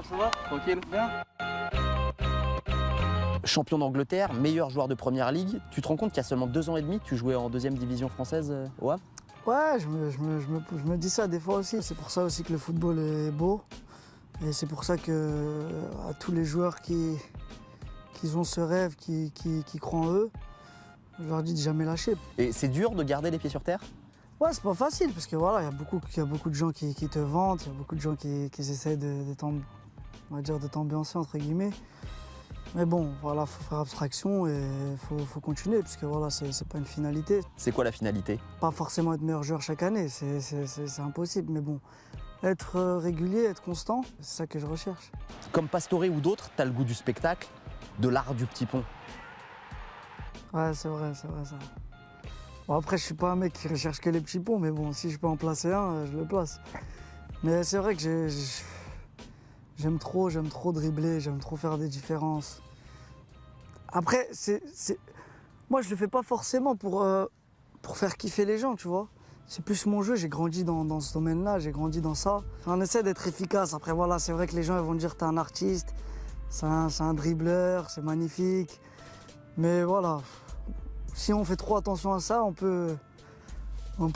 Ça va? Tranquille? Bien? Champion d'Angleterre, meilleur joueur de Première Ligue. Tu te rends compte qu'il y a seulement 2 ans et demi, tu jouais en 2e division française au Havre? Ouais, je me dis ça des fois aussi. C'est pour ça aussi que le football est beau. Et c'est pour ça que à tous les joueurs qui ont ce rêve, qui croient en eux, je leur dis de jamais lâcher. Et c'est dur de garder les pieds sur terre? Ouais, c'est pas facile parce que voilà, il y a beaucoup de gens qui te vantent, il y a beaucoup de gens qui essaient de t'ambiancer entre guillemets. Mais bon, voilà, faut faire abstraction et faut continuer parce que voilà, c'est pas une finalité. C'est quoi la finalité? Pas forcément être meilleur joueur chaque année, c'est impossible. Mais bon, être régulier, être constant, c'est ça que je recherche. Comme Pastore ou d'autres, t'as le goût du spectacle, de l'art du petit pont. Ouais, c'est vrai ça. Bon, après, je suis pas un mec qui recherche que les petits ponts, mais bon, si je peux en placer un, je le place. Mais c'est vrai que j'aime trop dribbler, j'aime trop faire des différences. Après, moi, je le fais pas forcément pour faire kiffer les gens, tu vois. C'est plus mon jeu, j'ai grandi dans ce domaine-là, j'ai grandi dans ça. On essaie d'être efficace. Après, voilà, c'est vrai que les gens ils vont dire t'es un artiste, c'est un dribbleur, c'est magnifique. Mais voilà, si on fait trop attention à ça, on peut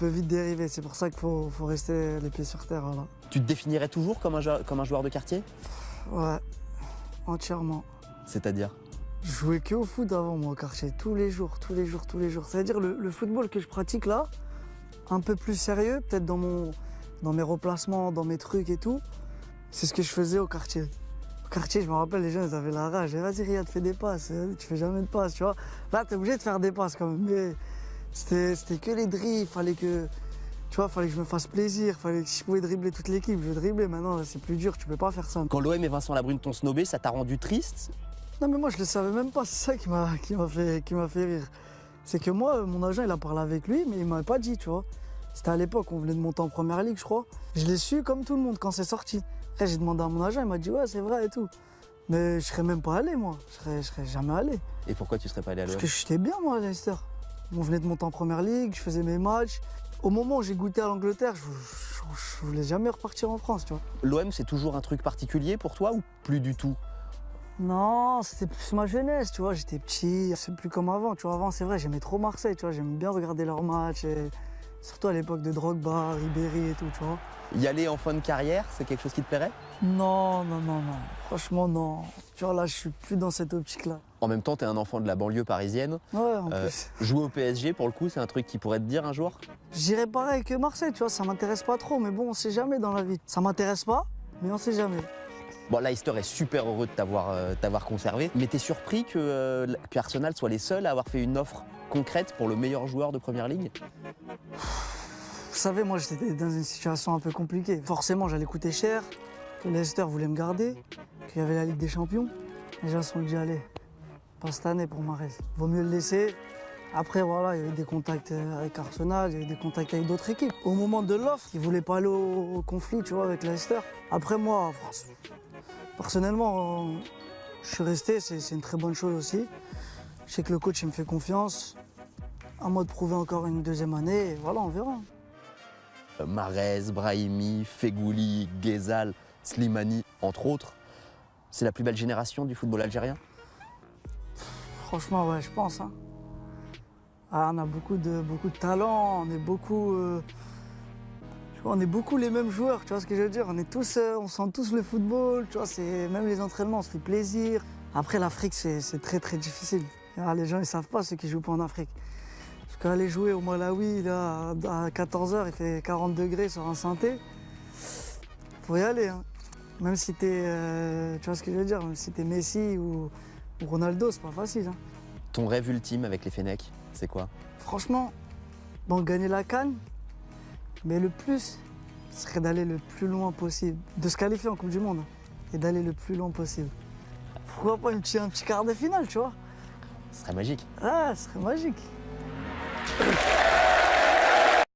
vite dériver. C'est pour ça qu'il faut rester les pieds sur terre. Voilà. Tu te définirais toujours comme un joueur de quartier? Ouais, entièrement. C'est-à-dire? Je jouais que au foot avant, moi, au quartier, tous les jours. C'est-à-dire le football que je pratique là, un peu plus sérieux, peut-être dans mes replacements, dans mes trucs et tout, c'est ce que je faisais au quartier. Au quartier, je me rappelle, les gens, ils avaient la rage. Vas-y, Riyad, fais des passes. Tu fais jamais de passes, tu vois. Là, t'es obligé de faire des passes quand même. Mais c'était que les dribbles. Fallait que je me fasse plaisir. Si je pouvais dribbler toute l'équipe, je driblais. Maintenant, là, c'est plus dur. Tu peux pas faire ça. Quand l'OM et Vincent Labrune t'ont snobé, ça t'a rendu triste? Non, mais moi, je le savais même pas. C'est ça qui m'a fait rire. C'est que moi, mon agent, il a parlé avec lui, mais il m'avait pas dit, tu vois. C'était à l'époque, on venait de monter en Première Ligue, je crois. Je l'ai su comme tout le monde quand c'est sorti. Après, j'ai demandé à mon agent, il m'a dit ouais, c'est vrai et tout. Mais je serais même pas allé, moi. Je serais jamais allé. Et pourquoi tu serais pas allé à l'OM? Parce que j'étais bien, moi, à Leicester. On venait de monter en Première Ligue, je faisais mes matchs. Au moment où j'ai goûté à l'Angleterre, je voulais jamais repartir en France, tu vois. L'OM, c'est toujours un truc particulier pour toi ou plus du tout? Non, c'était plus ma jeunesse, tu vois. J'étais petit, c'est plus comme avant. Tu vois, avant, c'est vrai, j'aimais trop Marseille, tu vois. J'aimais bien regarder leurs matchs. Surtout à l'époque de Drogba, Ribéry et tout, tu vois. Y aller en fin de carrière, c'est quelque chose qui te plairait? Non. Franchement, non. Tu vois, là, je suis plus dans cette optique-là. En même temps, t'es un enfant de la banlieue parisienne. Ouais, en plus. Jouer au PSG, pour le coup, c'est un truc qui pourrait te dire un jour? J'irais pareil que Marseille, tu vois, ça m'intéresse pas trop, mais bon, on sait jamais dans la vie. Ça m'intéresse pas, mais on sait jamais. Bon, Leicester est super heureux de t'avoir conservé, mais t'es surpris que Arsenal soit les seuls à avoir fait une offre concrète pour le meilleur joueur de Première Ligue? Vous savez, moi, j'étais dans une situation un peu compliquée. Forcément, j'allais coûter cher, que Leicester voulait me garder, qu'il y avait la Ligue des Champions. Les gens se sont dit, allez, pas cette année pour Mahrez. Vaut mieux le laisser. Après, voilà, il y avait des contacts avec Arsenal, il y avait des contacts avec d'autres équipes. Au moment de l'offre, ils ne voulaient pas aller au conflit, tu vois, avec Leicester. Après, moi, personnellement, je suis resté, c'est une très bonne chose aussi. Je sais que le coach, il me fait confiance. À moi de prouver encore une deuxième année, et voilà, on verra. Mahrez, Brahimi, Fegouli, Ghezal, Slimani, entre autres. C'est la plus belle génération du football algérien? Franchement, ouais, je pense. Hein. Ah, on a beaucoup de talent, on est beaucoup les mêmes joueurs, tu vois ce que je veux dire. On sent tous le football, tu vois, même les entraînements, on se fait plaisir. Après, l'Afrique, c'est très très difficile. Alors, les gens, ils savent pas ceux qui jouent pas en Afrique. Parce qu'aller jouer au Malawi, là, à 14h, il fait 40 degrés sur un synthé, faut y aller. Hein. Même si t'es, tu vois ce que je veux dire, même si t'es Messi ou Ronaldo, c'est pas facile. Hein. Ton rêve ultime avec les Fennecs, c'est quoi? Franchement, bon, gagner la CAN, mais le plus, ce serait d'aller le plus loin possible. De se qualifier en Coupe du Monde et d'aller le plus loin possible. Pourquoi pas un petit quart de finale, tu vois? Ce serait magique. Ah, ce serait magique.